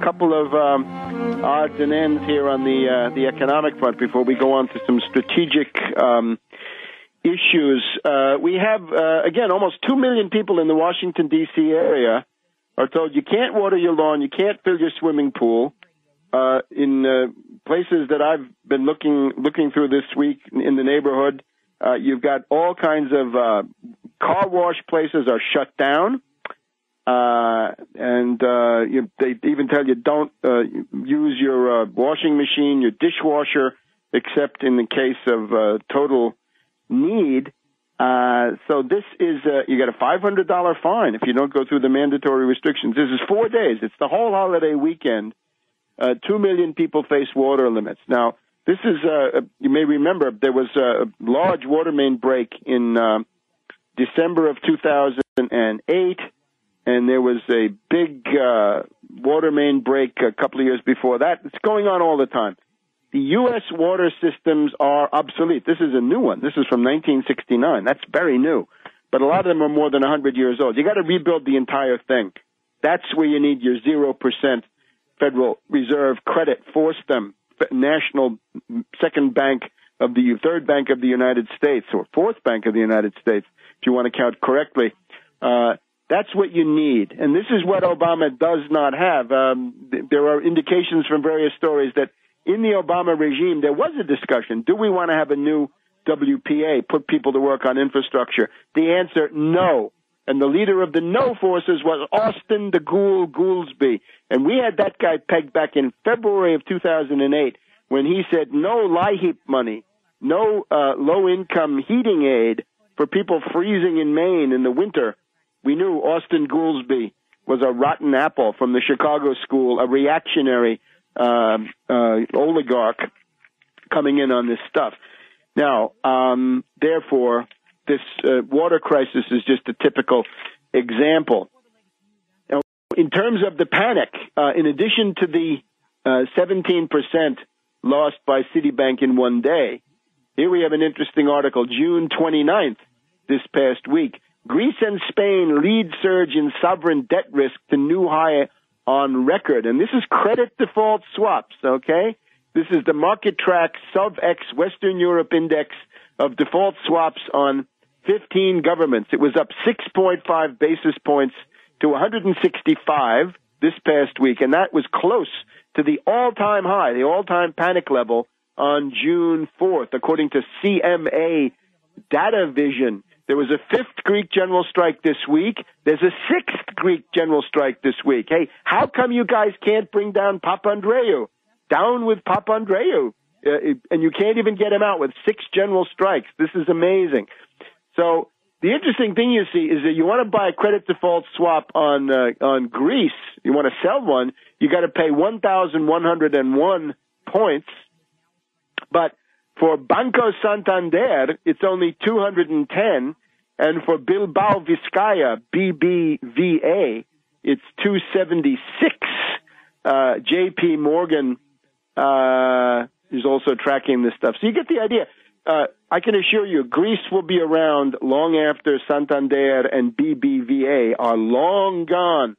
couple of odds and ends here on the economic front before we go on to some strategic issues. We have, again, almost 2 million people in the Washington, D.C. area are told you can't water your lawn, you can't fill your swimming pool. In places that I've been looking through this week in the neighborhood, you've got all kinds of car wash places are shut down. They even tell you don't use your washing machine, your dishwasher, except in the case of total need. So this is, you get a $500 fine if you don't go through the mandatory restrictions. This is 4 days. It's the whole holiday weekend. 2 million people face water limits. Now, this is, you may remember, there was a large water main break in December of 2008, and there was a big water main break a couple of years before that. It's going on all the time. The U.S. water systems are obsolete. This is a new one. This is from 1969. That's very new. But a lot of them are more than 100 years old. You got to rebuild the entire thing. That's where you need your 0% Federal Reserve credit. Force them. National third bank of the United States, or fourth bank of the United States, if you want to count correctly. That's what you need. And this is what Obama does not have. There are indications from various stories that in the Obama regime, there was a discussion. Do we want to have a new WPA, put people to work on infrastructure? The answer, no. And the leader of the no forces was Austin the Ghoul Goolsbee. And we had that guy pegged back in February of 2008 when he said no LIHEAP money, no low-income heating aid for people freezing in Maine in the winter. We knew Austin Goolsbee was a rotten apple from the Chicago school, a reactionary oligarch coming in on this stuff. Now, therefore, this water crisis is just a typical example. Now, in terms of the panic, in addition to the 17% lost by Citibank in one day, here we have an interesting article, June 29th, this past week. Greece and Spain lead surge in sovereign debt risk to new high on record. And this is credit default swaps, okay? This is the market track sub-X Western Europe index of default swaps on 15 governments. It was up 6.5 basis points to 165 this past week, and that was close to the all-time high, the all-time panic level on June 4th, according to CMA Data Vision. There was a fifth Greek general strike this week. There's a sixth Greek general strike this week. Hey, how come you guys can't bring down Papandreou? Down with Papandreou. And you can't even get him out with 6 general strikes. This is amazing. So the interesting thing you see is that you want to buy a credit default swap on Greece. You want to sell one. You got to pay 1,101 points. But for Banco Santander, it's only 210. And for Bilbao Vizcaya, BBVA, it's 276. JP Morgan is also tracking this stuff. So you get the idea. I can assure you, Greece will be around long after Santander and BBVA are long gone.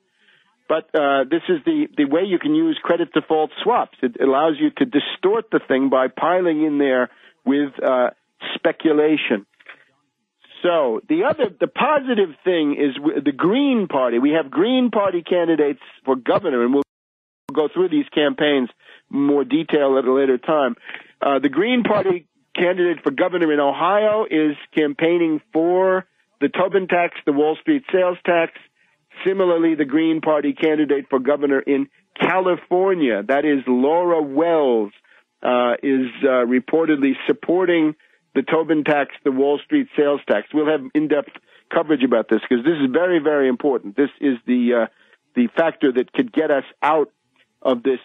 But this is the way you can use credit default swaps. It allows you to distort the thing by piling in there with speculation. So the positive thing is the Green Party. We have Green Party candidates for governor, and we'll go through these campaigns in more detail at a later time. The Green Party candidate for governor in Ohio is campaigning for the Tobin tax, the Wall Street sales tax. Similarly, the Green Party candidate for governor in California, that is Laura Wells, is reportedly supporting the Tobin tax, the Wall Street sales tax. We'll have in-depth coverage about this because this is very, very important. This is the factor that could get us out of this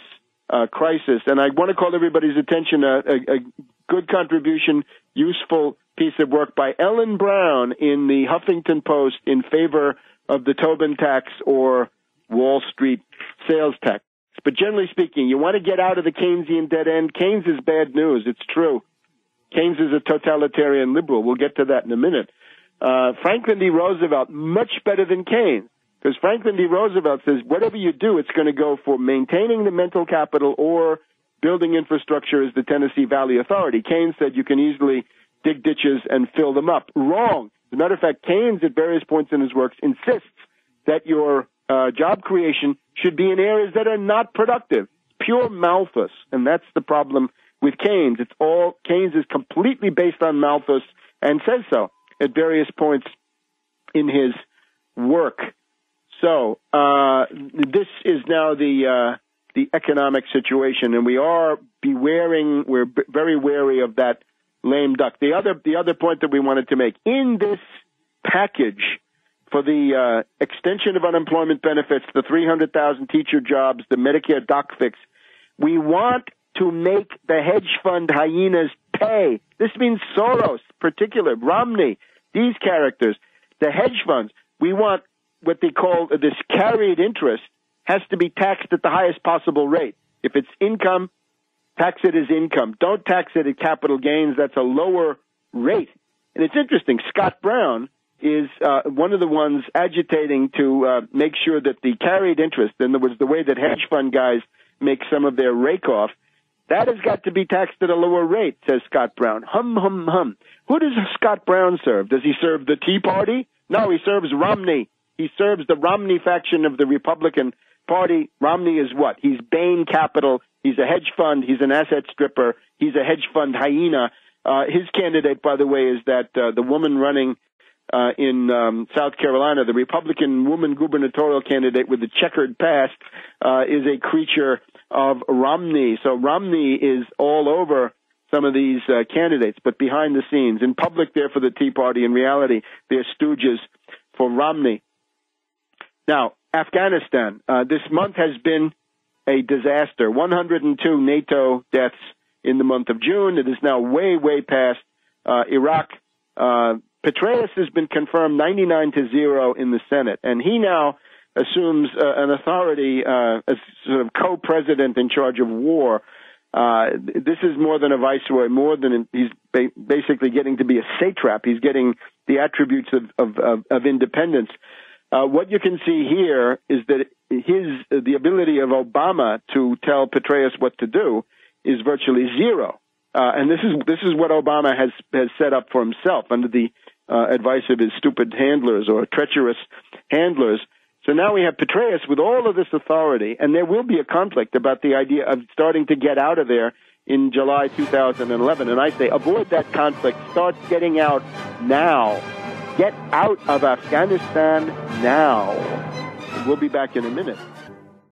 crisis. And I want to call everybody's attention a good contribution, useful piece of work by Ellen Brown in the Huffington Post in favor of the Tobin tax or Wall Street sales tax. But generally speaking, you want to get out of the Keynesian dead end. Keynes is bad news. It's true. Keynes is a totalitarian liberal. We'll get to that in a minute. Franklin D. Roosevelt, much better than Keynes. Because Franklin D. Roosevelt says, whatever you do, it's going to go for maintaining the mental capital or building infrastructure as the Tennessee Valley Authority. Keynes said you can easily dig ditches and fill them up. Wrong. As a matter of fact, Keynes, at various points in his works, insists that your job creation should be in areas that are not productive. Pure Malthus. And that's the problem with Keynes. Keynes is completely based on Malthus and says so at various points in his work. So this is now the economic situation, and we're very wary of that lame duck. The other point that we wanted to make, in this package for the extension of unemployment benefits, the 300,000 teacher jobs, the Medicare doc fix, we want to make the hedge fund hyenas pay. This means Soros, particular, Romney, these characters, the hedge funds. We want what they call this carried interest has to be taxed at the highest possible rate. If it's income, tax it as income. Don't tax it at capital gains. That's a lower rate. And it's interesting. Scott Brown is one of the ones agitating to make sure that the carried interest, in other words, the way that hedge fund guys make some of their rake off, that has got to be taxed at a lower rate, says Scott Brown. Hum, hum, hum. Who does Scott Brown serve? Does he serve the Tea Party? No, he serves Romney. He serves the Romney faction of the Republican Party. Romney is what? He's Bain Capital. He's a hedge fund. He's an asset stripper. He's a hedge fund hyena. His candidate, by the way, is that the woman running in South Carolina, the Republican woman gubernatorial candidate with the checkered past, is a creature of Romney. So Romney is all over some of these candidates, but behind the scenes. In public, they're for the Tea Party. In reality, they're stooges for Romney. Now, Afghanistan. This month has been a disaster. 102 NATO deaths in the month of June. It is now way, way past Iraq. Petraeus has been confirmed 99-0 in the Senate, and he now assumes an authority as sort of co-president in charge of war. This is more than a viceroy, he's basically getting to be a satrap. He's getting the attributes of independence. What you can see here is that the ability of Obama to tell Petraeus what to do is virtually zero. And this is what Obama has set up for himself under the advice of his stupid handlers or treacherous handlers. So now we have Petraeus with all of this authority, and there will be a conflict about the idea of starting to get out of there in July 2011. And I say avoid that conflict. Start getting out now. Get out of Afghanistan now. We'll be back in a minute.